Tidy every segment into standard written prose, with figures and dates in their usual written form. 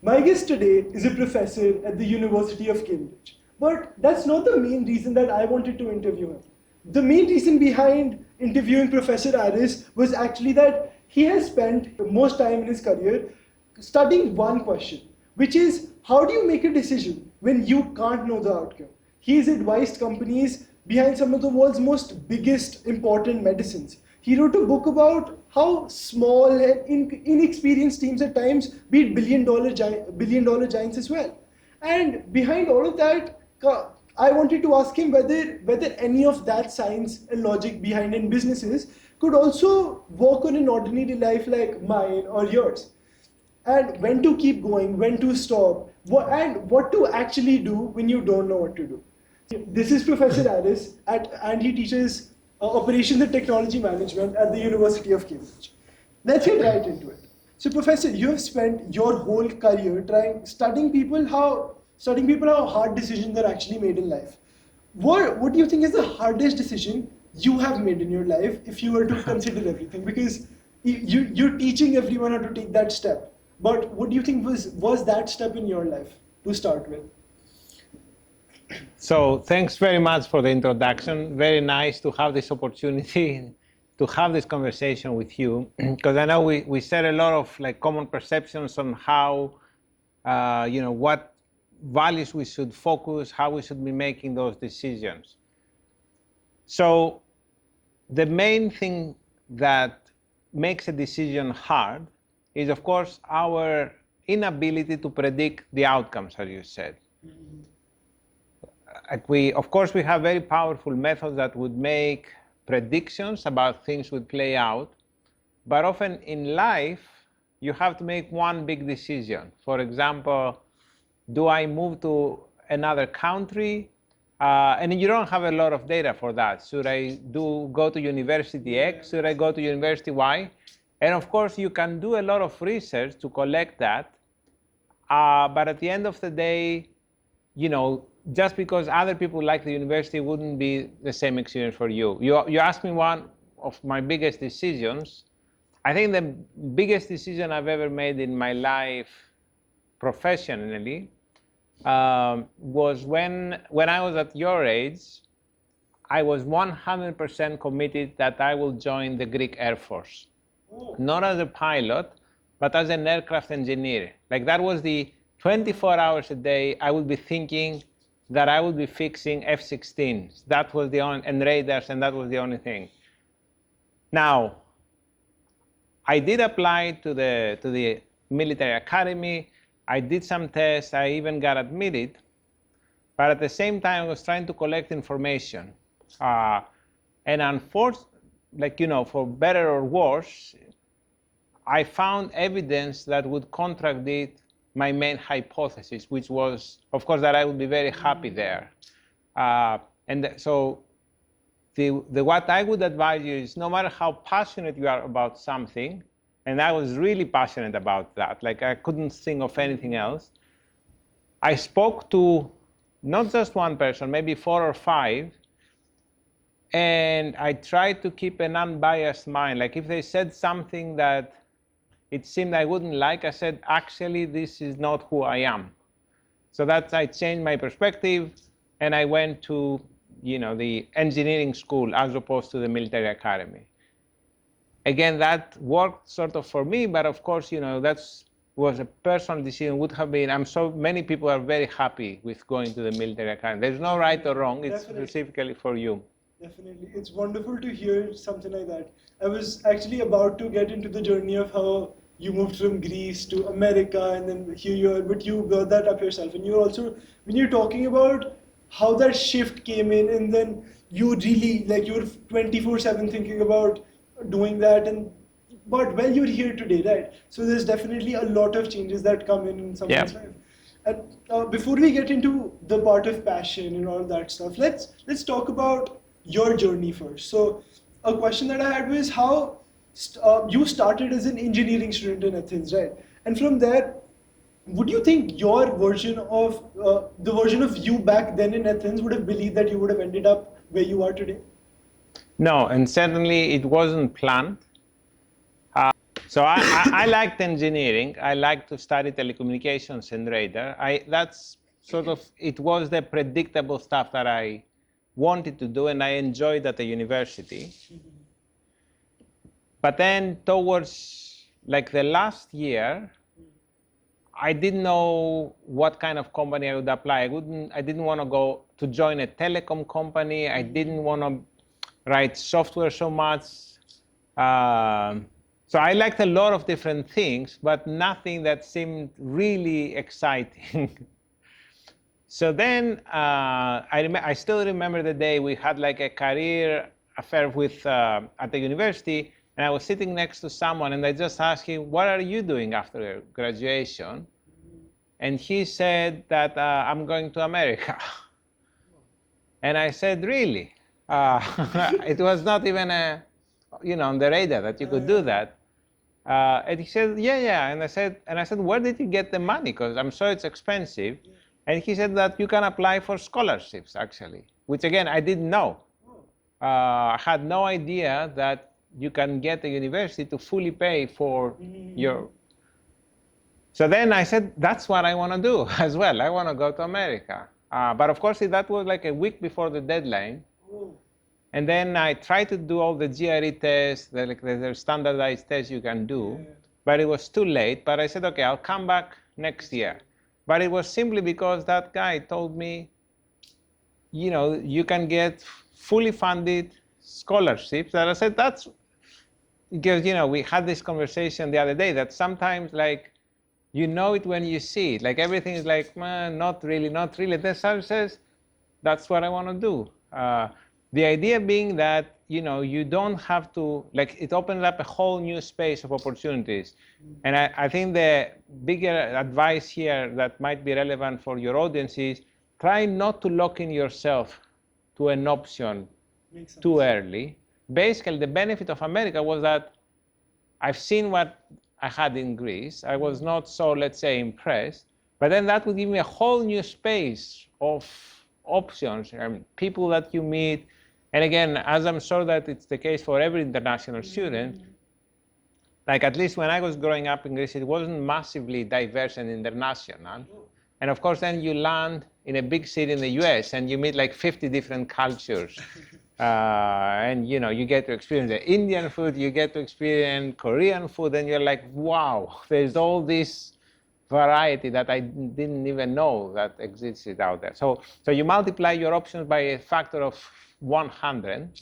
My guest today is a professor at the University of Cambridge. But that's not the main reason that I wanted to interview him. The main reason behind interviewing Professor Aris was actually that he has spent most time in his career studying one question, which is how do you make a decision when you can't know the outcome? He's advised companies behind some of the world's most biggest important medicines. He wrote a book about how small and inexperienced teams at times beat billion dollar giants as well. And behind all of that, I wanted to ask him whether any of that science and logic behind in businesses could also work on an ordinary life like mine or yours. And when to keep going, when to stop, and what to actually do when you don't know what to do. This is Professor Aris, and he teaches Operations and Technology Management at the University of Cambridge. Let's get right into it. So, Professor, you have spent your whole career studying people how hard decisions are actually made in life. What do you think is the hardest decision you have made in your life if you were to consider everything? Because you're teaching everyone how to take that step. But what do you think was that step in your life to start with? So thanks very much for the introduction. Very nice to have this opportunity to have this conversation with you, because I know we share a lot of common perceptions on how, what values we should focus, how we should be making those decisions. So the main thing that makes a decision hard is, of course, our inability to predict the outcomes, as you said. Of course, we have very powerful methods that would make predictions about things would play out, but often in life, you have to make one big decision. For example, do I move to another country? And you don't have a lot of data for that. Should I go to University X? Should I go to University Y? And of course, you can do a lot of research to collect that. But at the end of the day, just because other people like the university wouldn't be the same experience for you. You asked me one of my biggest decisions. I think the biggest decision I've ever made in my life professionally was when I was at your age. I was 100% committed that I will join the Greek Air Force. Not as a pilot, but as an aircraft engineer. That was the 24 hours a day I would be thinking that I would be fixing F-16s. That was the only, and radars, and that was the only thing. Now, I did apply to the military academy. I did some tests. I even got admitted. But at the same time, I was trying to collect information. And unfortunately, for better or worse, I found evidence that would contradict my main hypothesis, which was, of course, that I would be very happy there. So what I would advise you is, no matter how passionate you are about something, and I was really passionate about that, I couldn't think of anything else, I spoke to not just one person, maybe 4 or 5, and I tried to keep an unbiased mind. If they said something that it seemed I wouldn't like, I said, actually, this is not who I am. So I changed my perspective, and I went to the engineering school as opposed to the military academy. Again, that worked sort of for me, but of course, that was a personal decision. Would have been, many people are very happy with going to the military academy. There's no right or wrong, it's specifically for you. Definitely. It's wonderful to hear something like that. I was actually about to get into the journey of how you moved from Greece to America, and then here you are, but you built that up yourself. And you're also, when you're talking about how that shift came in, and then you really, you were 24/7 thinking about doing that, but you're here today, right? So there's definitely a lot of changes that come in someone's life. And before we get into the part of passion and all that stuff, let's talk about your journey first. So a question that I had was how you started as an engineering student in Athens, right? And from there, would you think your version of, the version of you back then in Athens would have believed that you would have ended up where you are today? No, and certainly it wasn't planned. So I liked engineering. I liked to study telecommunications and radar. That's sort of, it was the predictable stuff that I wanted to do and I enjoyed at the university. But then towards like the last year, I didn't know what kind of company I would apply. I didn't want to go to join a telecom company. I didn't want to write software so much. So I liked a lot of different things, but nothing that seemed really exciting. So then I still remember the day we had like a career affair with at the university, and I was sitting next to someone, and I just asked him, "What are you doing after graduation?" And he said that I'm going to America. And I said, "Really?" It was not even on the radar that you could do that. And he said, yeah. And I said, "Where did you get the money? Because I'm sure it's expensive." And he said that you can apply for scholarships, actually, which again, I didn't know. I had no idea that you can get a university to fully pay for your... So then I said, that's what I want to do as well. I want to go to America. But of course, that was like a week before the deadline. And then I tried to do all the GRE tests, the standardized tests you can do, but it was too late. But I said, okay, I'll come back next year. But it was simply because that guy told me, you can get fully funded scholarships. And I said, that's because, we had this conversation the other day that sometimes it when you see it, like everything is like, not really. Then someone says, that's what I want to do. The idea being that, you don't have to, it opens up a whole new space of opportunities. And I think the bigger advice here that might be relevant for your audience is try not to lock in yourself to an option too early. Basically, the benefit of America was that I've seen what I had in Greece. I was not so, let's say, impressed. But then that would give me a whole new space of options and people that you meet. And again, as I'm sure that it's the case for every international student, at least when I was growing up in Greece, it wasn't massively diverse and international. And of course, then you land in a big city in the US and you meet 50 different cultures. And you get to experience the Indian food, you get to experience Korean food, and you're like, wow, there's all this variety that I didn't even know that existed out there. So you multiply your options by a factor of 100,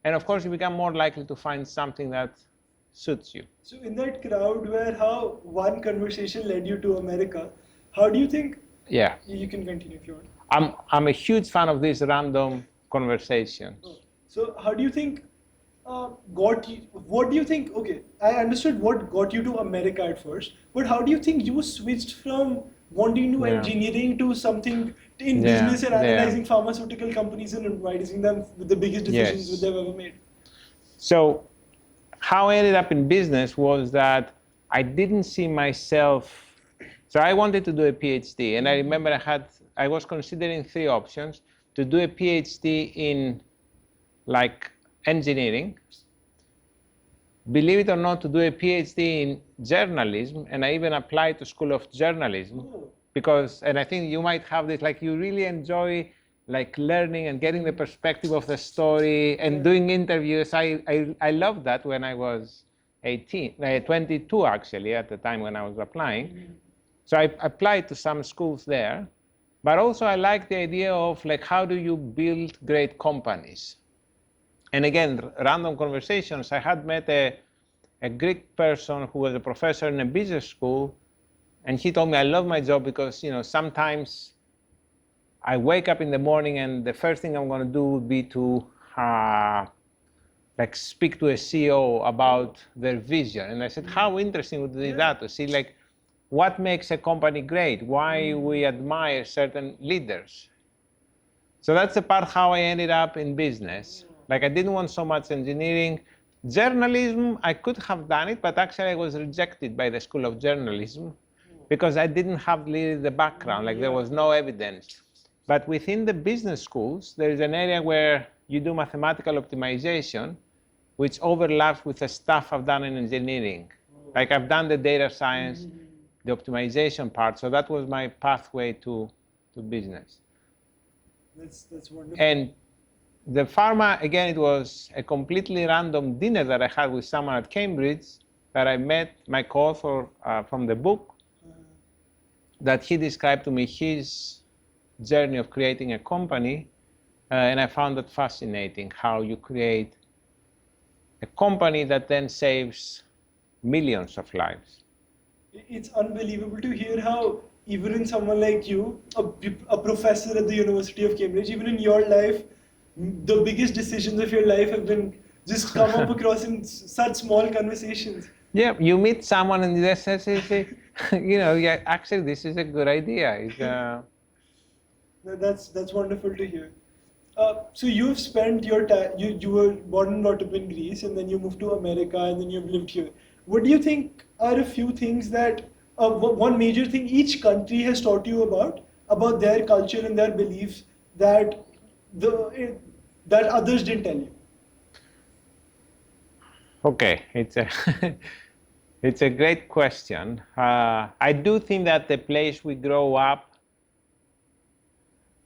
and of course you become more likely to find something that suits you. So in that crowd where how one conversation led you to America, how do you think? Yeah. You can continue if you want. I'm a huge fan of these random conversations. So how do you think what do you think, okay, I understood what got you to America at first, but how do you think you switched from wanting to engineering to something in business and analyzing pharmaceutical companies and advising them with the biggest decisions they've ever made? So how I ended up in business was that I didn't see myself, so I wanted to do a PhD, and I remember I was considering 3 options: to do a PhD in engineering, believe it or not, to do a PhD in journalism, and I even applied to School of Journalism because, and I think you might have this, you really enjoy learning and getting the perspective of the story and doing interviews. I loved that when I was 22 actually at the time when I was applying. So I applied to some schools there, but also I like the idea of how do you build great companies? And again, random conversations. I had met a Greek person who was a professor in a business school, and he told me, I love my job because sometimes I wake up in the morning and the first thing I'm going to do would be to speak to a CEO about their vision. And I said, how interesting would be that to see what makes a company great, why we admire certain leaders. So that's the part how I ended up in business. I didn't want so much engineering. Journalism, I could have done it, but actually I was rejected by the School of Journalism because I didn't have really the background, there was no evidence. But within the business schools, there is an area where you do mathematical optimization, which overlaps with the stuff I've done in engineering. Like I've done the data science, the optimization part, so that was my pathway to business. That's wonderful. And the pharma, again, it was a completely random dinner that I had with someone at Cambridge that I met, my co-author from the book, that he described to me his journey of creating a company, and I found that fascinating, how you create a company that then saves millions of lives. It's unbelievable to hear how even in someone like you, a professor at the University of Cambridge, even in your life, the biggest decisions of your life have been just come up across in such small conversations. Yeah, you meet someone and they say, you know, yeah, actually this is a good idea. That's wonderful to hear. So you've spent your time, you were born and brought up in Greece, and then you moved to America, and then you've lived here. What do you think are a few things that, one major thing each country has taught you about their culture and their beliefs that that others didn't tell you? Okay, it's a great question. I do think that the place we grow up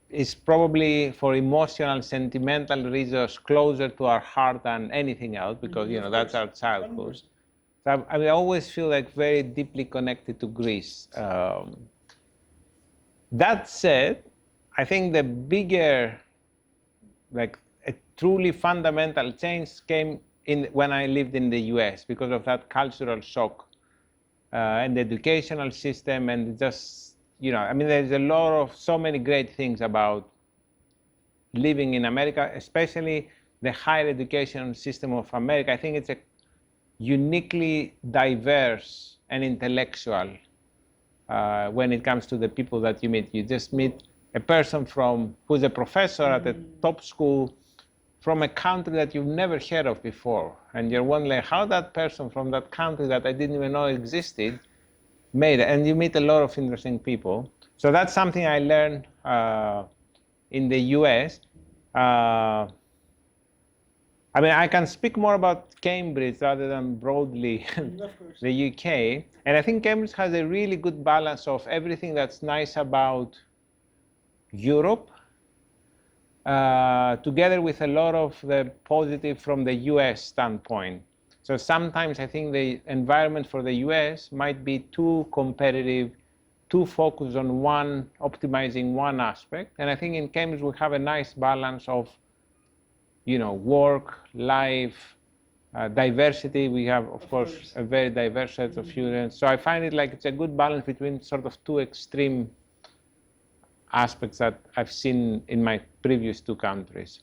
is probably, for emotional, sentimental reasons, closer to our heart than anything else, because you know that's our childhood. So I always feel like very deeply connected to Greece. That said, I think the bigger, like a truly fundamental change came when I lived in the US because of that cultural shock and the educational system, and just, you know, I mean, there's a lot of so many great things about living in America, especially the higher education system of America. I think it's a uniquely diverse and intellectual when it comes to the people that you meet. You just meet a person who's a professor at a top school from a country that you've never heard of before. And you're wondering how that person from that country that I didn't even know existed made it. And you meet a lot of interesting people. So that's something I learned in the US. I mean, I can speak more about Cambridge rather than broadly the UK. And I think Cambridge has a really good balance of everything that's nice about Europe, together with a lot of the positive from the US standpoint. So sometimes I think the environment for the US might be too competitive, too focused on optimizing one aspect. And I think in Cambridge we have a nice balance of, you know, work, life, diversity. We have, of course, a very diverse set of students. So I find it like it's a good balance between sort of two extreme aspects that I've seen in my previous two countries.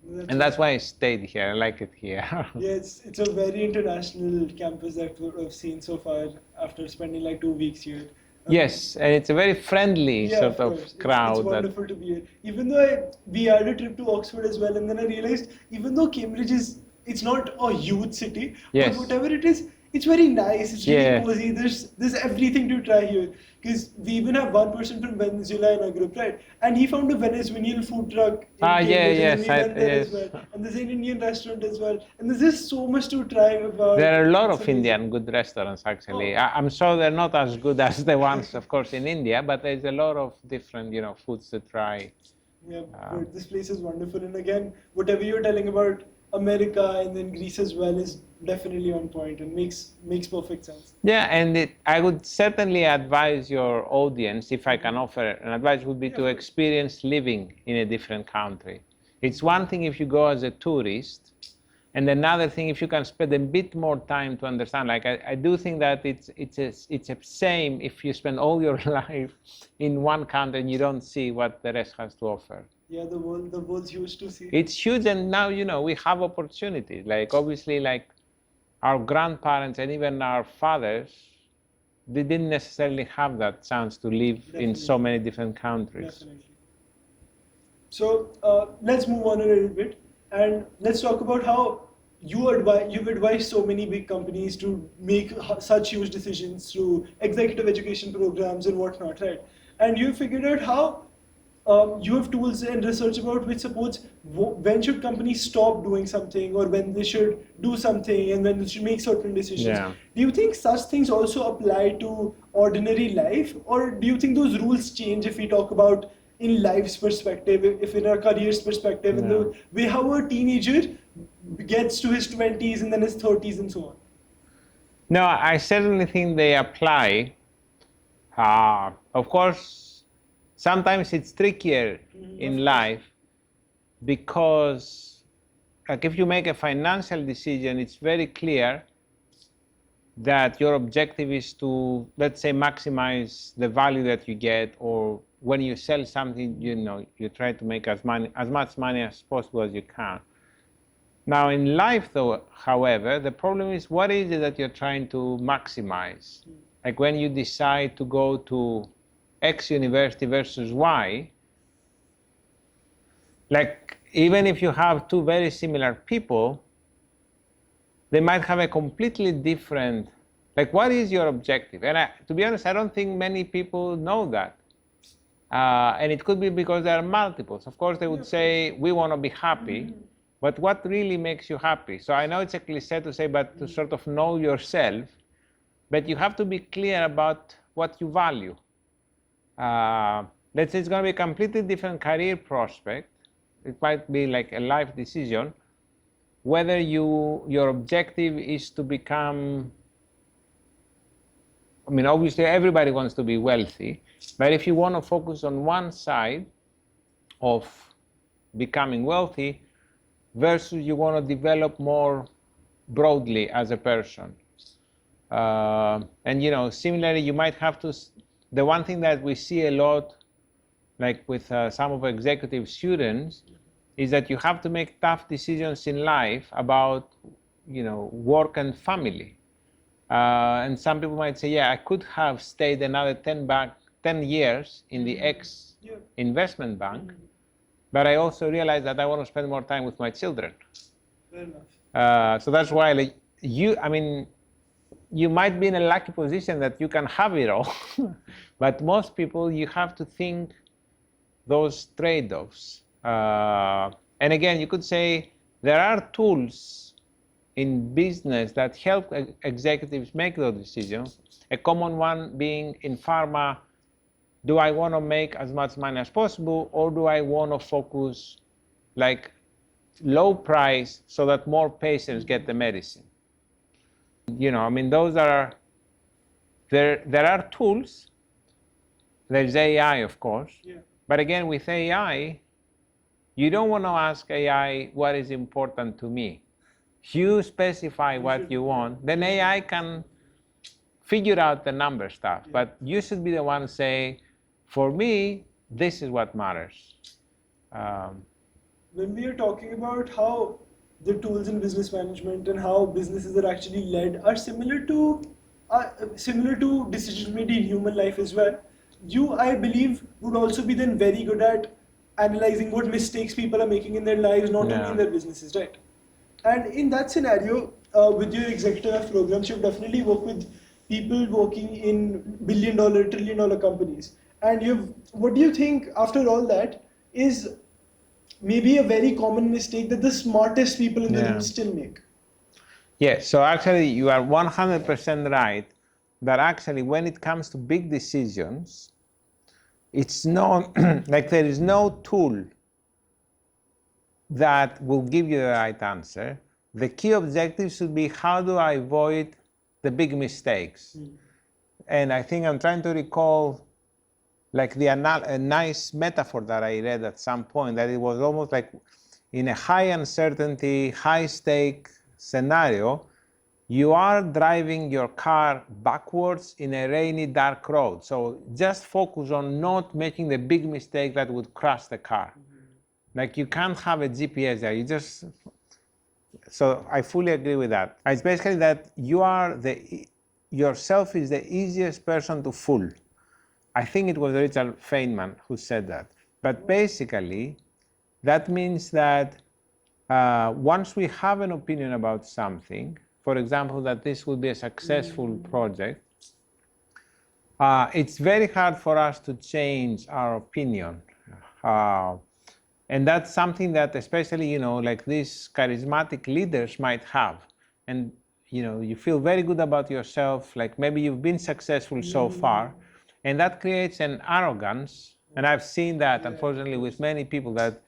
That's why I stayed here. I like it here. Yeah, it's a very international campus that I've seen so far after spending like 2 weeks here. Yes, and it's a very friendly sort of crowd. It's wonderful to be here. Even though we had a trip to Oxford as well, and then I realized even though Cambridge it's not a huge city, but whatever it is, it's very nice. It's really cozy. There's everything to try here. Because we even have one person from Venezuela in our group, right? And he found a Venezuelan food truck in Cambridge, and we went there as well. And there's an Indian restaurant as well. And there's just so much to try about. There are a lot of Indian good restaurants, actually. I'm sure they're not as good as the ones, of course, in India, but there's a lot of different, you know, foods to try. Yeah, but this place is wonderful. And again, whatever you're telling about America and then Greece as well is definitely on point and makes perfect sense. Yeah, and I would certainly advise your audience, if I can offer an advice, would be to experience living in a different country. It's one thing if you go as a tourist, and another thing if you can spend a bit more time to understand. Like I do think that it's a shame if you spend all your life in one country and you don't see what the rest has to offer. Yeah, the world's huge to see. It's huge, and now, you know, we have opportunities. Like obviously, like our grandparents and even our fathers, they didn't necessarily have that chance to live in so many different countries. Definitely. So let's move on a little bit, and let's talk about how you've advised so many big companies to make such huge decisions through executive education programs and whatnot, right? And you figured out how you have tools and research about which supports when should companies stop doing something or when they should do something and when they should make certain decisions. Yeah. Do you think such things also apply to ordinary life, or do you think those rules change if we talk about in life's perspective, if in our career's perspective, in the way how a teenager gets to his 20s and then his 30s and so on? No, I certainly think they apply. Of course, sometimes it's trickier in life because, like, if you make a financial decision, it's very clear that your objective is to, let's say, maximize the value that you get, or when you sell something, you try to make as much money as possible as you can. Now, in life, though, however, the problem is, what is it that you're trying to maximize? Like when you decide to go to X university versus Y, like even if you have two very similar people, they might have a completely different, like what is your objective? And to be honest, I don't think many people know that. And it could be because there are multiples. Of course, they would say, we want to be happy. But what really makes you happy? So I know it's a cliche to say, but to sort of know yourself, but you have to be clear about what you value. Let's say it's going to be a completely different career prospect. It might be like a life decision, whether your objective is to become, I mean, obviously everybody wants to be wealthy, but if you want to focus on one side of becoming wealthy, versus you want to develop more broadly as a person. And similarly, you might have to, the one thing that we see a lot, like with some of executive students, is that you have to make tough decisions in life about, work and family. And some people might say, yeah, I could have stayed another 10 years in the X investment bank, but I also realized that I want to spend more time with my children. Fair enough. So that's why you might be in a lucky position that you can have it all, but most people, you have to think those trade-offs. And again, you could say there are tools in business that help executives make those decisions. A common one being in pharma, do I want to make as much money as possible, or do I want to focus like low price so that more patients get the medicine? Those are, there are tools. There's AI, of course. Yeah. But again, with AI, you don't want to ask AI what is important to me. You specify what you want, then AI can figure out the number stuff. Yeah. But you should be the one to say, for me, this is what matters. When we are talking about how the tools in business management and how businesses are actually led are similar to decisions made in human life as well, you, I believe, would also be then very good at analyzing what mistakes people are making in their lives, not only in their businesses, right? And in that scenario, with your executive programs, you've definitely worked with people working in billion-dollar, trillion-dollar companies. And what do you think, after all that, is maybe a very common mistake that the smartest people in the room still make? Yes, so actually you are 100% right that actually when it comes to big decisions, it's not, like there is no tool that will give you the right answer. The key objective should be, how do I avoid the big mistakes? And I think I'm trying to recall like a nice metaphor that I read at some point, that it was almost like in a high uncertainty, high stake scenario, you are driving your car backwards in a rainy, dark road. So just focus on not making the big mistake that would crash the car. Like you can't have a GPS there. So I fully agree with that. It's basically that yourself is the easiest person to fool. I think it was Richard Feynman who said that. But basically, that means that once we have an opinion about something, for example, that this will be a successful project, it's very hard for us to change our opinion. And that's something that especially, like these charismatic leaders might have. And, you feel very good about yourself, like maybe you've been successful so far, and that creates an arrogance. And I've seen that, unfortunately, with many people, that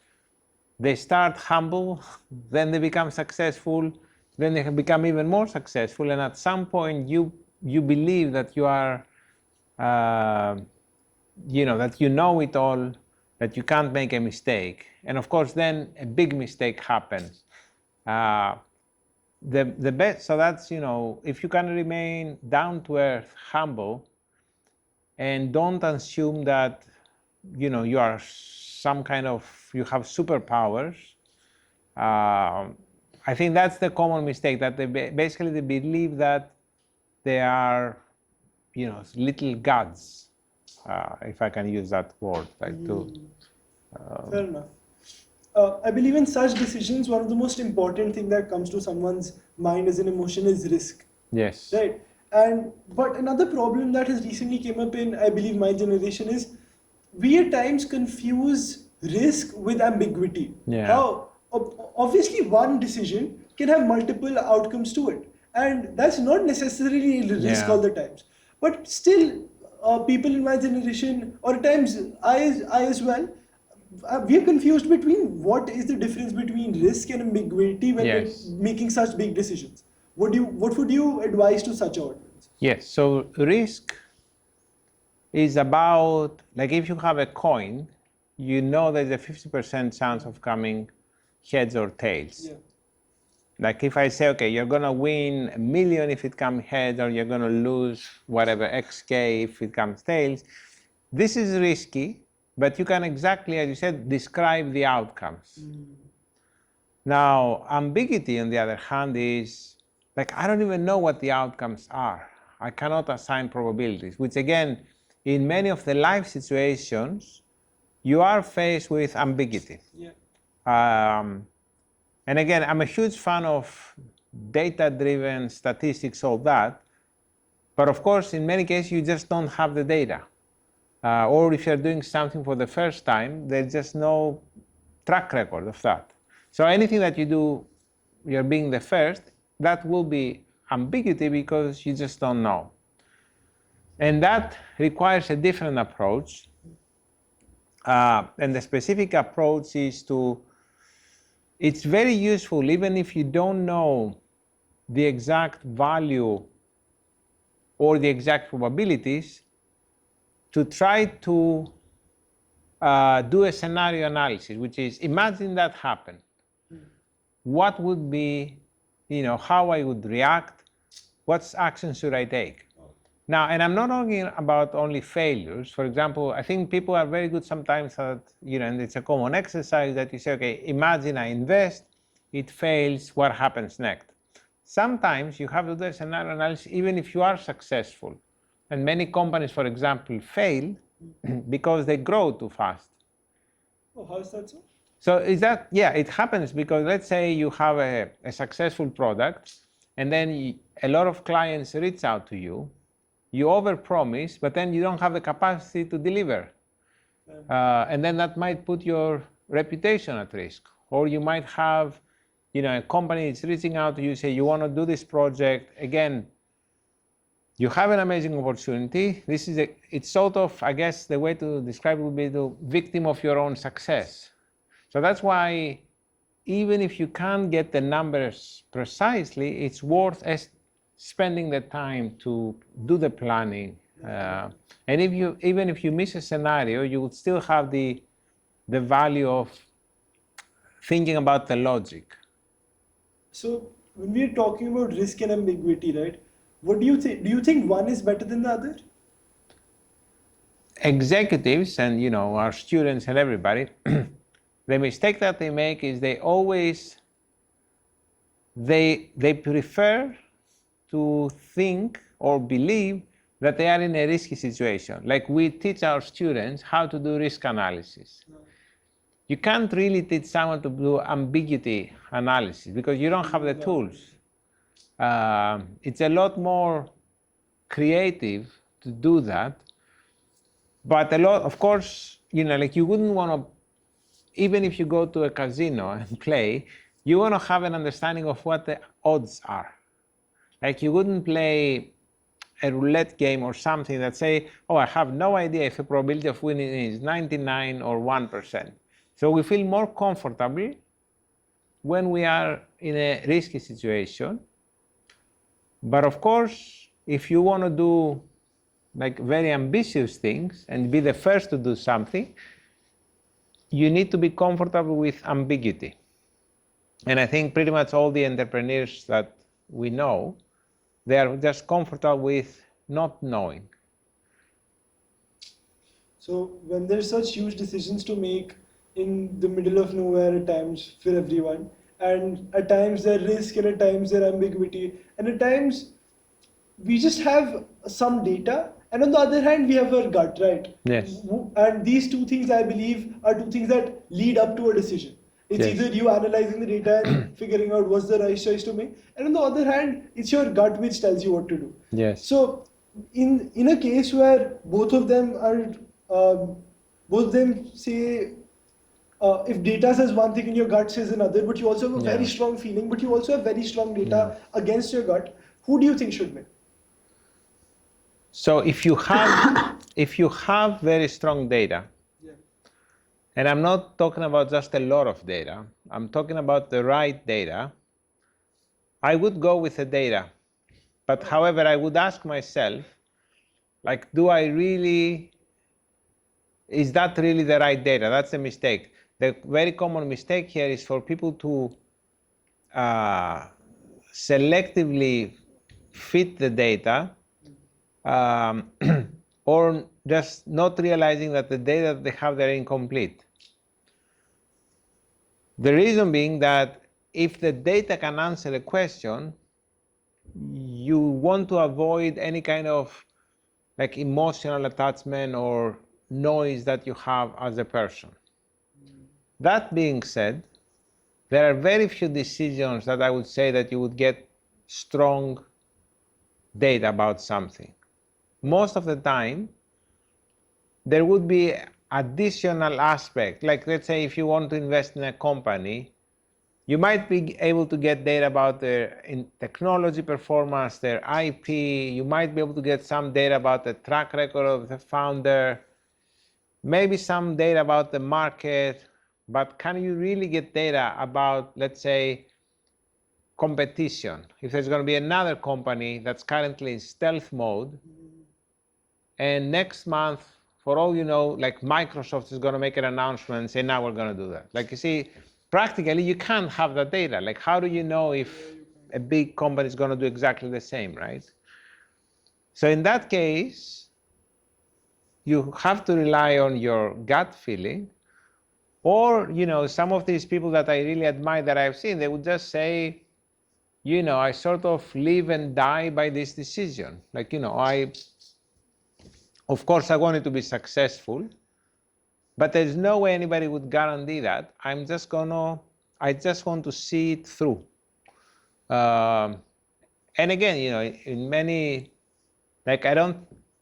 they start humble, then they become successful, then they become even more successful, and at some point you believe that you are, that you know it all, that you can't make a mistake. And of course, then a big mistake happens. The best, so that's, if you can remain down to earth, humble, and don't assume that, you are some kind of, you have superpowers. I think that's the common mistake, that they basically they believe that they are, little gods, if I can use that word, like to. Fair enough. I believe in such decisions, one of the most important thing that comes to someone's mind as an emotion is risk. Yes. Right. But another problem that has recently came up in, I believe, my generation is we at times confuse risk with ambiguity. Yeah. How obviously one decision can have multiple outcomes to it, and that's not necessarily risk all the times. But still, people in my generation, or at times I as well, we are confused between what is the difference between risk and ambiguity when we're making such big decisions. What would you advise to such audience? Yes, so risk is about, like if you have a coin, there's a 50% chance of coming heads or tails. Yeah. Like if I say, okay, you're gonna win 1 million if it comes heads, or you're gonna lose whatever, XK if it comes tails, this is risky, but you can exactly, as you said, describe the outcomes. Now, ambiguity, on the other hand, is like, I don't even know what the outcomes are. I cannot assign probabilities, which again, in many of the life situations, you are faced with ambiguity. Yeah. And again, I'm a huge fan of data-driven statistics, all that. But of course, in many cases, you just don't have the data. Or if you're doing something for the first time, there's just no track record of that. So anything that you do, you're being the first, that will be ambiguity because you just don't know. And that requires a different approach. And the specific approach is it's very useful, even if you don't know the exact value or the exact probabilities, to try to do a scenario analysis, which is imagine that happened. What would be, how I would react, what action should I take? Now, and I'm not talking about only failures. For example, I think people are very good sometimes at, and it's a common exercise that you say, okay, imagine I invest, it fails, what happens next? Sometimes you have to do a scenario analysis even if you are successful. And many companies, for example, fail because they grow too fast. Oh, how is that so? So it happens because let's say you have a successful product, and then a lot of clients reach out to you. You overpromise, but then you don't have the capacity to deliver. And then that might put your reputation at risk. Or you might have, a company is reaching out to you, say, you want to do this project. Again, you have an amazing opportunity. It's sort of, I guess, the way to describe it would be the victim of your own success. So that's why even if you can't get the numbers precisely, it's worth spending the time to do the planning. And even if you miss a scenario, you would still have the value of thinking about the logic. So when we're talking about risk and ambiguity, right? What do you think? Do you think one is better than the other? Executives and our students and everybody, the mistake that they make is they prefer to think or believe that they are in a risky situation. Like we teach our students how to do risk analysis. No. You can't really teach someone to do ambiguity analysis because you don't have the tools. It's a lot more creative to do that. But of course, like you wouldn't want to even if you go to a casino and play, you want to have an understanding of what the odds are. Like you wouldn't play a roulette game or something that say, oh, I have no idea if the probability of winning is 99 or 1%. So we feel more comfortable when we are in a risky situation. But of course, if you want to do like very ambitious things and be the first to do something, you need to be comfortable with ambiguity. And I think pretty much all the entrepreneurs that we know, they are just comfortable with not knowing. So when there's such huge decisions to make in the middle of nowhere at times for everyone, and at times there risk and at times there ambiguity, and at times we just have some data, and on the other hand we have our gut, right? Yes. And these two things, I believe, are two things that lead up to a decision. It's Yes. either you analyzing the data and figuring out what's the right choice to make, and on the other hand, it's your gut which tells you what to do. Yes. So, in a case where both of them say, if data says one thing and your gut says another, but you also have a very strong feeling, but you also have very strong data against your gut, who do you think should win? So if you have very strong data, and I'm not talking about just a lot of data, I'm talking about the right data, I would go with the data. But however, I would ask myself, like, is that really the right data? That's a mistake. The very common mistake here is for people to selectively fit the data or just not realizing that the data that they have there are incomplete. The reason being that if the data can answer a question, you want to avoid any kind of like emotional attachment or noise that you have as a person. That being said, there are very few decisions that I would say that you would get strong data about something. Most of the time, there would be additional aspect. Like let's say if you want to invest in a company, you might be able to get data about their technology performance, their IP. You might be able to get some data about the track record of the founder, maybe some data about the market, but can you really get data about, let's say, competition? If there's going to be another company that's currently in stealth mode, and next month, for all you know, like Microsoft is going to make an announcement and say, now we're going to do that. Like you see, practically you can't have that data. Like how do you know if a big company is going to do exactly the same, right? So in that case, you have to rely on your gut feeling, or some of these people that I really admire that I've seen, they would just say, I sort of live and die by this decision. Like, of course I want it to be successful, but there's no way anybody would guarantee that. I just want to see it through. And again, in many, like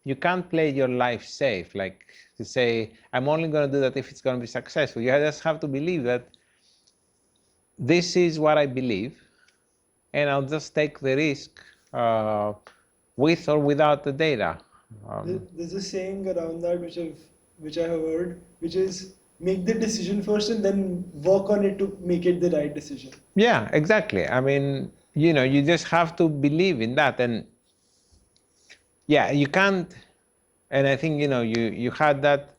you can't play your life safe, like to say, I'm only going to do that if it's going to be successful. You just have to believe that this is what I believe, and I'll just take the risk with or without the data. There's a saying around that which I have heard, which is make the decision first and then work on it to make it the right decision. Yeah, exactly. I mean, you just have to believe in that. And yeah, you can't, and I think, you had that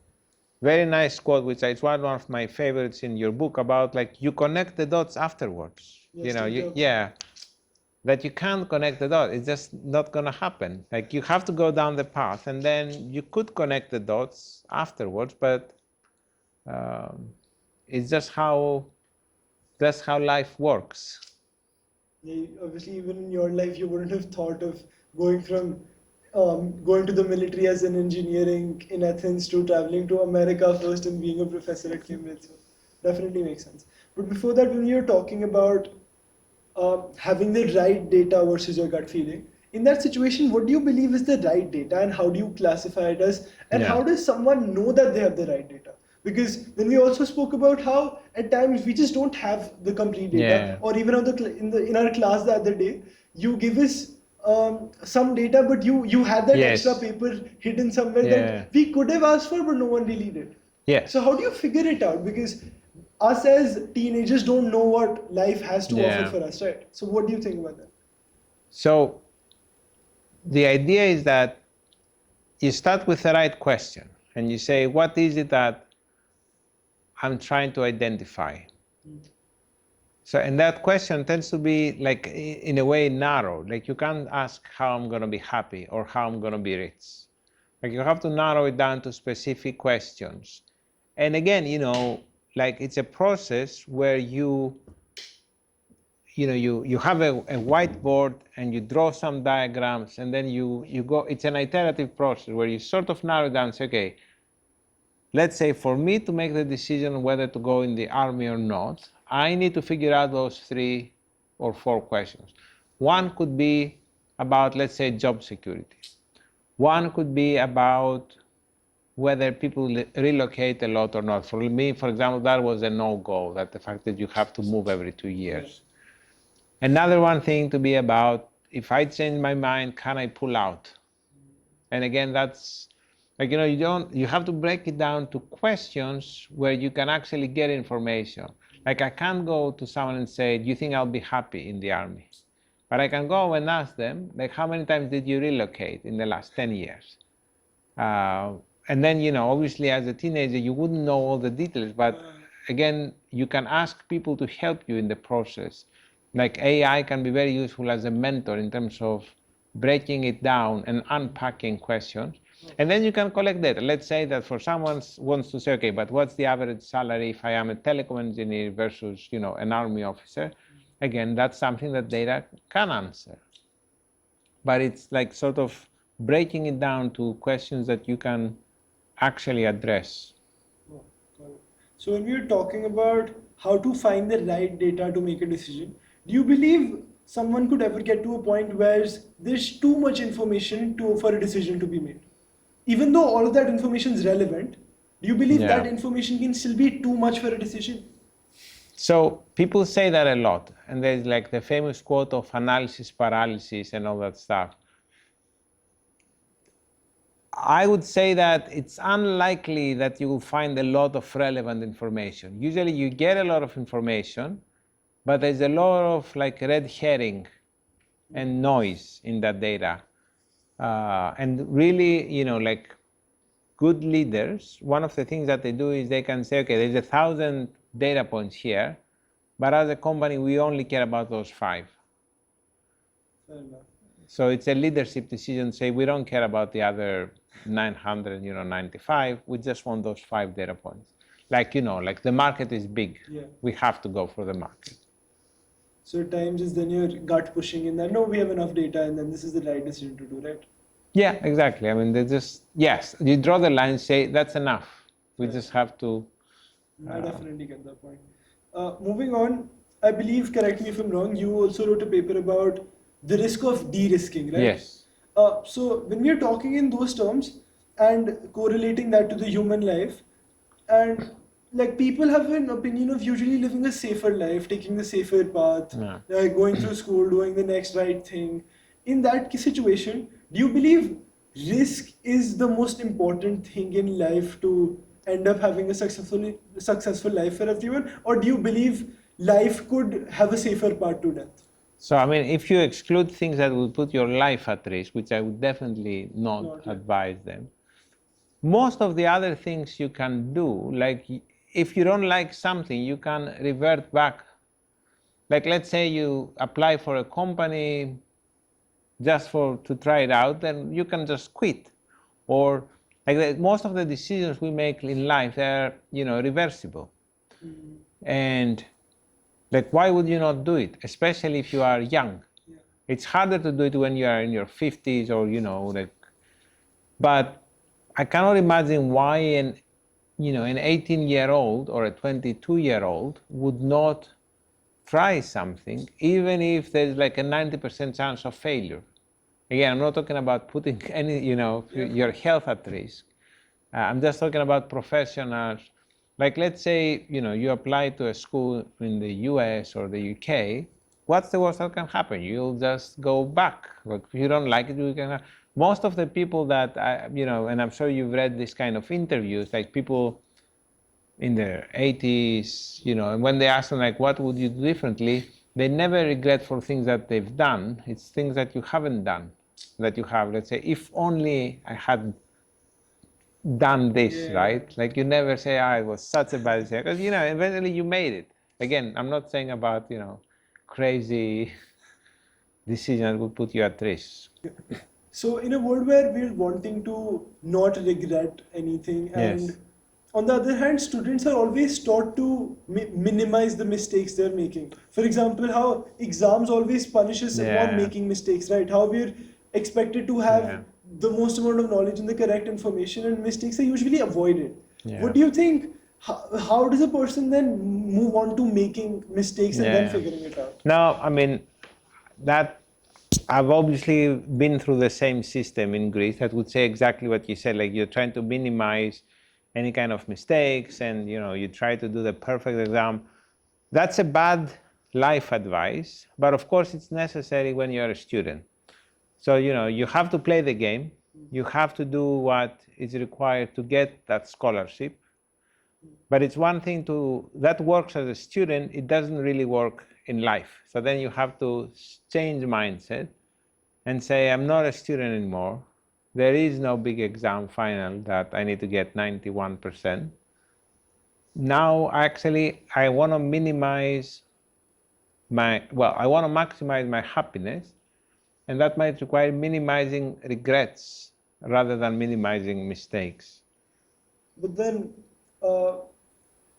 very nice quote, which is one of my favorites in your book, about like you connect the dots afterwards. Yes, That you can't connect the dots. It's just not going to happen. Like you have to go down the path, and then you could connect the dots afterwards, but it's just how life works. Yeah, obviously, even in your life, you wouldn't have thought of going from going to the military as an engineering in Athens to traveling to America first and being a professor at Cambridge. So definitely makes sense. But before that, when you're talking about having the right data versus your gut feeling, in that situation, what do you believe is the right data, and how do you classify it as, and how does someone know that they have the right data? Because then we also spoke about how at times we just don't have the complete data, Yeah. or even on in our class the other day, you give us some data, but you had that Yes. extra paper hidden somewhere Yeah. that we could have asked for, but no one really did. Yes. So how do you figure it out? Because us as teenagers don't know what life has to offer Yeah. for us, right? So what do you think about that? So the idea is that you start with the right question and you say, what is it that I'm trying to identify? So, and that question tends to be like, in a way, narrow. Like you can't ask how I'm going to be happy or how I'm going to be rich. Like you have to narrow it down to specific questions. And again, like it's a process where you have a whiteboard and you draw some diagrams, and then you go, it's an iterative process where you sort of narrow down and say, okay, let's say for me to make the decision whether to go in the army or not, I need to figure out those 3 or 4 questions. One could be about, let's say, job security. One could be about whether people relocate a lot or not. For me, for example, that was a no-go, that the fact that you have to move every 2 years. Another one thing to be about, if I change my mind, can I pull out? And again, that's like, you have to break it down to questions where you can actually get information. Like I can't go to someone and say, do you think I'll be happy in the army? But I can go and ask them, like, how many times did you relocate in the last 10 years? And then, obviously as a teenager, you wouldn't know all the details, but again, you can ask people to help you in the process. Like AI can be very useful as a mentor in terms of breaking it down and unpacking questions. And then you can collect data. Let's say that for someone wants to say, okay, but what's the average salary if I am a telecom engineer versus, an army officer? Again, that's something that data can answer. But it's like sort of breaking it down to questions that you can actually address. So when we're talking about how to find the right data to make a decision, do you believe someone could ever get to a point where there's too much information for a decision to be made? Even though all of that information is relevant, do you believe that information can still be too much for a decision? So people say that a lot, and there's like the famous quote of analysis paralysis and all that stuff. I would say that it's unlikely that you will find a lot of relevant information. Usually you get a lot of information, but there's a lot of like red herring and noise in that data. And really, like good leaders, one of the things that they do is they can say, okay, there's 1,000 data points here, but as a company, we only care about those 5. Fair enough. So it's a leadership decision, say we don't care about the other 995, we just want those 5 data points. Like, like the market is big. Yeah. We have to go for the market. So at times is then your gut pushing in that, no, we have enough data and then this is the right decision to do, right? Yeah, exactly. I mean, yes, you draw the line, say that's enough. We just have to. I definitely get that point. Moving on, I believe, correct me if I'm wrong, you also wrote a paper about the risk of de-risking, right? Yes. So when we are talking in those terms and correlating that to the human life, and like people have an opinion of usually living a safer life, taking the safer path, like going through school, doing the next right thing. In that situation, do you believe risk is the most important thing in life to end up having a successful life for everyone? Or do you believe life could have a safer path to death? So, I mean, if you exclude things that will put your life at risk, which I would definitely not advise them, most of the other things you can do, like if you don't like something, you can revert back. Like let's say you apply for a company just to try it out, then you can just quit. Or like most of the decisions we make in life, they're reversible. And like, why would you not do it? Especially if you are young. Yeah. It's harder to do it when you are in your 50s or, like, but I cannot imagine why an 18-year-old or a 22-year-old would not try something, even if there's like a 90% chance of failure. Again, I'm not talking about putting any, your health at risk. I'm just talking about professionals like let's say, you apply to a school in the US or the UK, what's the worst that can happen? You'll just go back. Like, if you don't like it, you can. Most of the people that, and I'm sure you've read this kind of interviews, like people in their 80s, and when they ask them, like, what would you do differently? They never regret for things that they've done. It's things that you haven't done, that you have. Let's say, if only I had done this, right? Like, you never say, it was such a bad decision. Because, eventually you made it. Again, I'm not saying about, crazy decision that would put you at risk. So in a world where we're wanting to not regret anything, and Yes. on the other hand, students are always taught to minimize the mistakes they're making. For example, how exams always punishes someone making mistakes, right? How we're expected to have the most amount of knowledge and the correct information, and mistakes are usually avoided. Yeah. What do you think? How does a person then move on to making mistakes and then figuring it out? Now, I mean, that I've obviously been through the same system in Greece that would say exactly what you said. Like, you're trying to minimize any kind of mistakes, and you try to do the perfect exam. That's a bad life advice, but of course it's necessary when you're a student. So you have to play the game. You have to do what is required to get that scholarship. But it's one thing that works as a student, it doesn't really work in life. So then you have to change mindset and say, I'm not a student anymore. There is no big exam final that I need to get 91%. Now, actually, I want to maximize my happiness, and that might require minimizing regrets rather than minimizing mistakes. But then,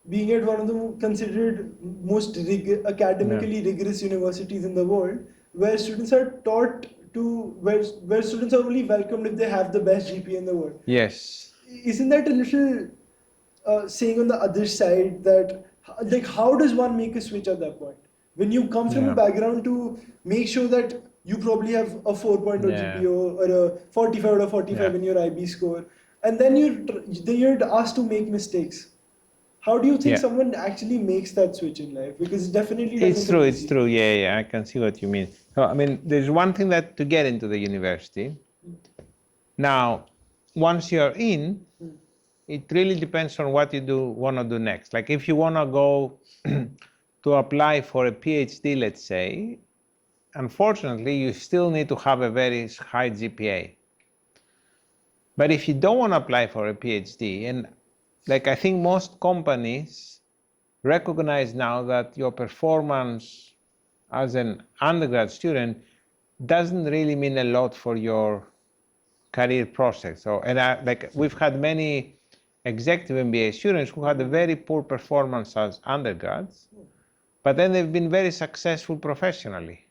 being at one of the considered most academically rigorous universities in the world, where students are taught to, where students are only welcomed if they have the best GPA in the world. Yes. Isn't that a little saying on the other side that, like, how does one make a switch at that point? When you come from a background to make sure that you probably have a 4.0 GPA or a 45 out of 45 in your IB score, and then you're asked to make mistakes. How do you think someone actually makes that switch in life? Because it definitely doesn't. It's true. Yeah, I can see what you mean. So, I mean, there's one thing that to get into the university. Now, once you're in, it really depends on what you want to do next. Like, if you want to go to apply for a PhD, let's say, unfortunately, you still need to have a very high GPA. But if you don't want to apply for a PhD, and like, I think most companies recognize now that your performance as an undergrad student doesn't really mean a lot for your career prospects. So, we've had many executive MBA students who had a very poor performance as undergrads, but then they've been very successful professionally.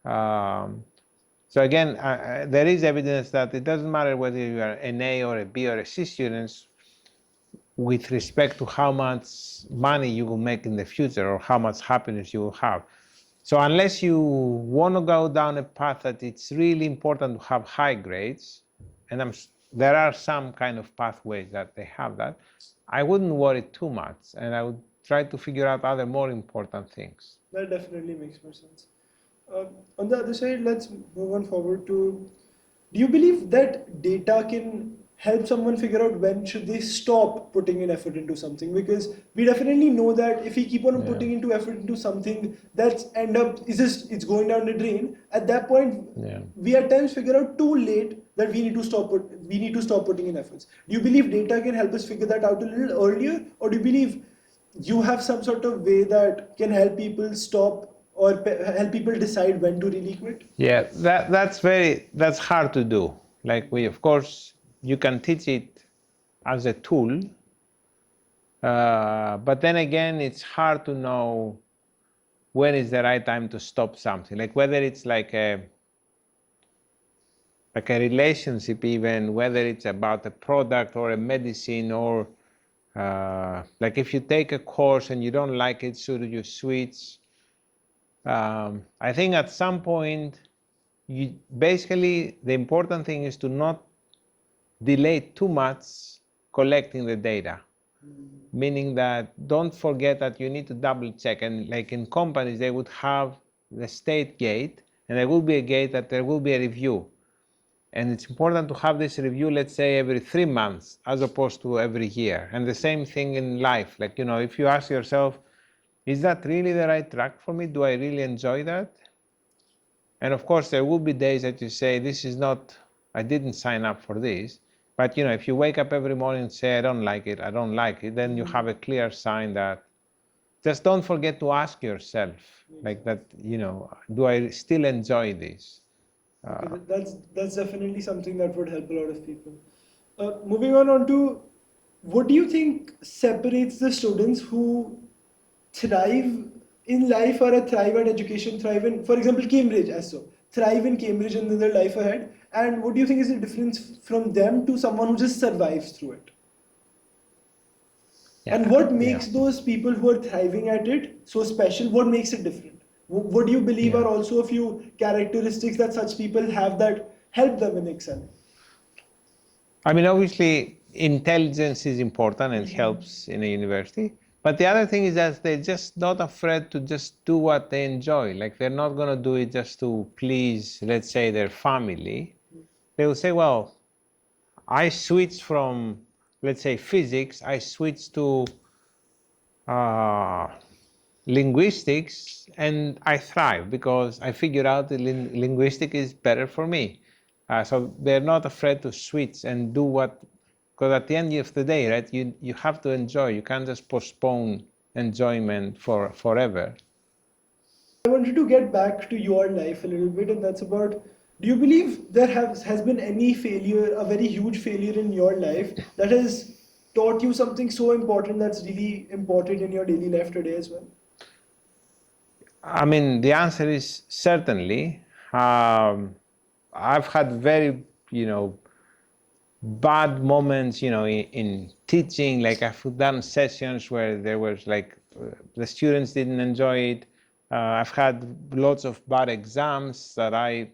So again, there is evidence that it doesn't matter whether you are an A or a B or a C student with respect to how much money you will make in the future or how much happiness you will have. So unless you want to go down a path that it's really important to have high grades, and there are some kind of pathways that they have that, I wouldn't worry too much, and I would try to figure out other more important things. That definitely makes more sense. On the other side, let's move on forward to, do you believe that data can help someone figure out when should they stop putting in effort into something? Because we definitely know that if we keep on putting into effort into something, that's it's going down the drain. At that point, we at times figure out too late that we need to stop putting in efforts. Do you believe data can help us figure that out a little earlier, or do you believe you have some sort of way that can help people stop or help people decide when to really quit? Yeah, that's hard to do. Like, of course, you can teach it as a tool, but then again, it's hard to know when is the right time to stop something. Like, whether it's like a relationship, even whether it's about a product or a medicine, or like if you take a course and you don't like it, should you switch? I think at some point, basically the important thing is to not delay too much collecting the data. meaning that don't forget that you need to double check. And like in companies, they would have the state gate, and there will be a gate that there will be a review. And it's important to have this review, let's say, every 3 months, as opposed to every year. And the same thing in life. Like, you know, if you ask yourself, is that really the right track for me? Do I really enjoy that? And of course, there will be days that you say, this is not, I didn't sign up for this. But, you know, if you wake up every morning and say, I don't like it, I don't like it, then you have a clear sign that, just don't forget to ask yourself, like that, you know, do I still enjoy this? Okay, that's definitely something that would help a lot of people. Moving on to, what do you think separates the students who thrive in life or thrive at education, thrive in, for example, Cambridge, thrive in Cambridge and in their life ahead? And what do you think is the difference from them to someone who just survives through it? Yeah. And what makes those people who are thriving at it so special? What makes it different? What do you believe are also a few characteristics that such people have that help them in excelling? I mean, obviously, intelligence is important and helps in a university. But the other thing is that they're just not afraid to just do what they enjoy. Like, they're not going to do it just to please, let's say, their family. They will say, well, I switched from, let's say, physics, I switched to linguistics, and I thrive because I figured out that linguistics is better for me. So they're not afraid to switch and do what, because at the end of the day, right, you have to enjoy. You can't just postpone enjoyment forever. I wanted to get back to your life a little bit, and that's about, do you believe there has been any failure, a very huge failure in your life that has taught you something so important that's really important in your daily life today as well? I mean, the answer is certainly. I've had very, bad moments, in teaching. Like, I've done sessions where there was like, the students didn't enjoy it. I've had lots of bad exams that I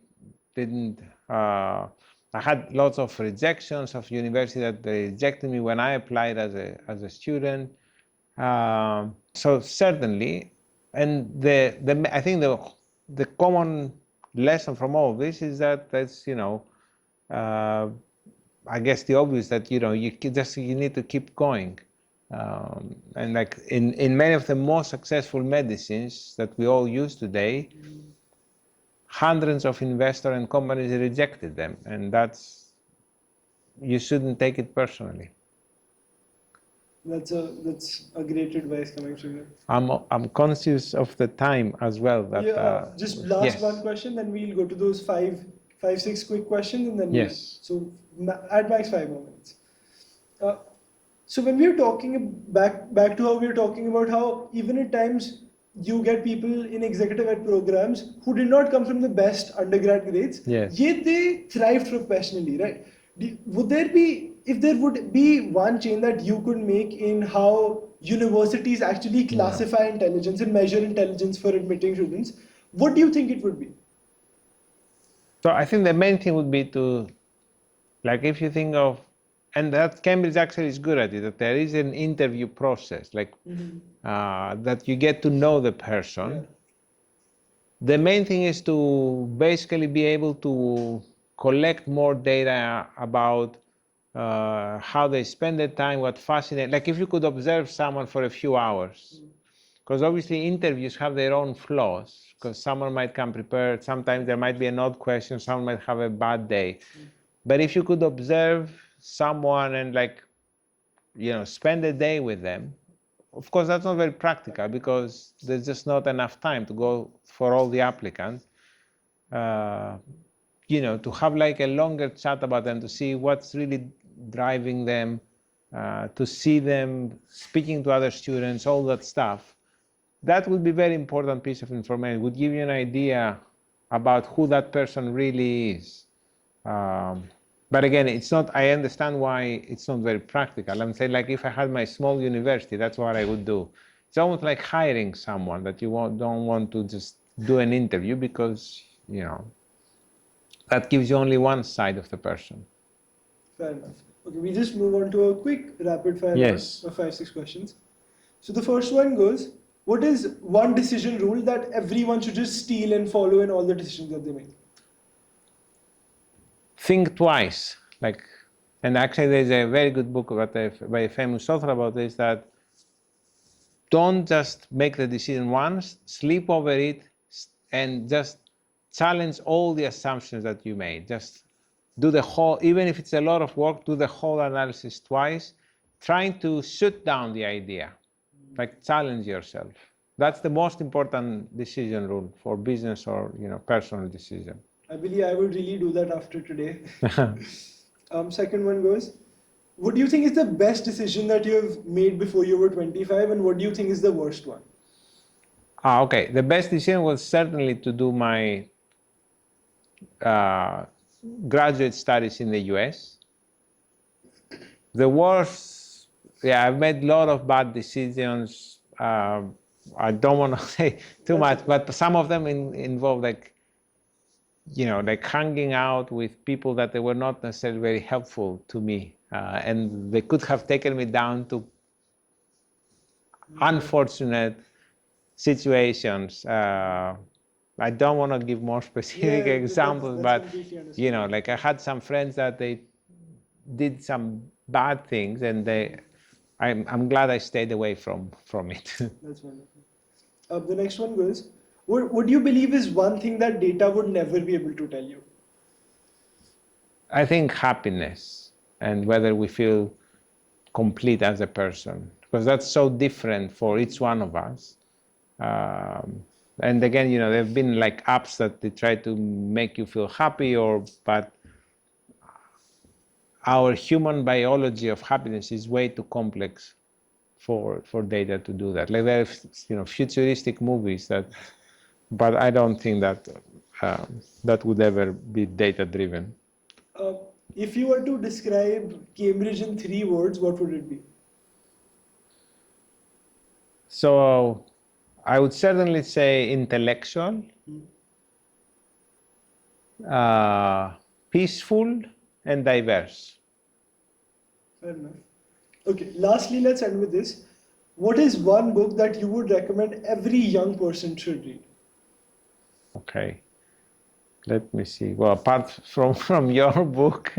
didn't, I had lots of rejections of university that they rejected me when I applied as a student. So certainly, and I think the common lesson from all of this is that that's, I guess the obvious that, you need to keep going. And like in many of the most successful medicines that we all use today, hundreds of investors and companies rejected them, and you shouldn't take it personally. That's a great advice coming from you. I'm conscious of the time as well. That, just last one question, then we'll go to those five, six quick questions, and then so at max 5 more minutes. So when we're talking back to how we were talking about how even at times you get people in executive ed programs who did not come from the best undergrad grades, yet they thrived professionally, right? If there would be one change that you could make in how universities actually classify intelligence and measure intelligence for admitting students, what do you think it would be? So I think the main thing would be to, like, if you think of, and that Cambridge actually is good at it, that there is an interview process, like that you get to know the person. Yeah. The main thing is to basically be able to collect more data about how they spend their time, what fascinates. Like, if you could observe someone for a few hours, because obviously interviews have their own flaws, because someone might come prepared, sometimes there might be an odd question, someone might have a bad day. But if you could observe someone and, like, spend a day with them, of course that's not very practical because there's just not enough time to go for all the applicants. To have like a longer chat about them, to see what's really driving them, to see them speaking to other students, all that stuff. That would be a very important piece of information. It would give you an idea about who that person really is. But again, it's not, I understand why it's not very practical. I'm saying, like, if I had my small university, that's what I would do. It's almost like hiring someone that you don't want to just do an interview because, that gives you only one side of the person. Fair enough. Okay, we just move on to a quick rapid fire Yes. round of 5-6 questions. So the first one goes, what is one decision rule that everyone should just steal and follow in all the decisions that they make? Think twice. And actually, there's a very good book by a famous author about this, that don't just make the decision once, sleep over it, and just challenge all the assumptions that you made. Just do the whole, even if it's a lot of work, do the whole analysis twice, trying to shoot down the idea, like challenge yourself. That's the most important decision rule for business or personal decision. I believe I would really do that after today. Second one goes, what do you think is the best decision that you've made before you were 25, and what do you think is the worst one? Okay. The best decision was certainly to do my graduate studies in the US. The worst, I've made a lot of bad decisions. I don't want to say too much, but some of them involve like hanging out with people that they were not necessarily very helpful to me. And they could have taken me down to unfortunate situations. I don't want to give more specific examples, but I had some friends that they did some bad things, and I'm glad I stayed away from it. That's wonderful. The next one goes, what do you believe is one thing that data would never be able to tell you? I think happiness, and whether we feel complete as a person, because that's so different for each one of us. And again, there have been like apps that they try to make you feel happy, but our human biology of happiness is way too complex for data to do that. Like there are futuristic movies but I don't think that that would ever be data driven. If you were to describe Cambridge in 3 words, what would it be? So I would certainly say intellectual, peaceful, and diverse. Fair enough. Okay, lastly, let's end with this. What is one book that you would recommend every young person should read? Okay, let me see. Well, apart from your book,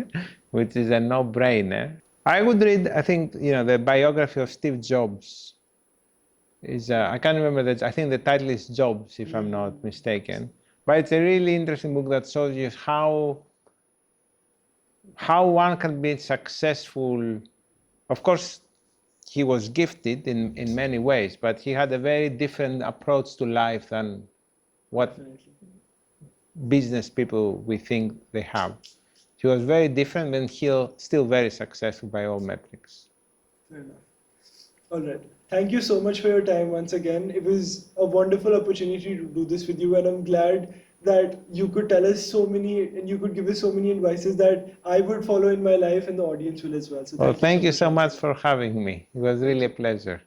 which is a no-brainer, I would read, I think, the biography of Steve Jobs. I can't remember that. I think the title is Jobs, if I'm not mistaken. But it's a really interesting book that shows you how one can be successful. Of course, he was gifted in many ways, but he had a very different approach to life than what business people we think they have. He was very different, and he's still very successful by all metrics. Fair enough. All right. Thank you so much for your time once again. It was a wonderful opportunity to do this with you, and I'm glad that you could tell us so many, and you could give us so many advices that I would follow in my life, and the audience will as well. So Thank you so much for having me. It was really a pleasure.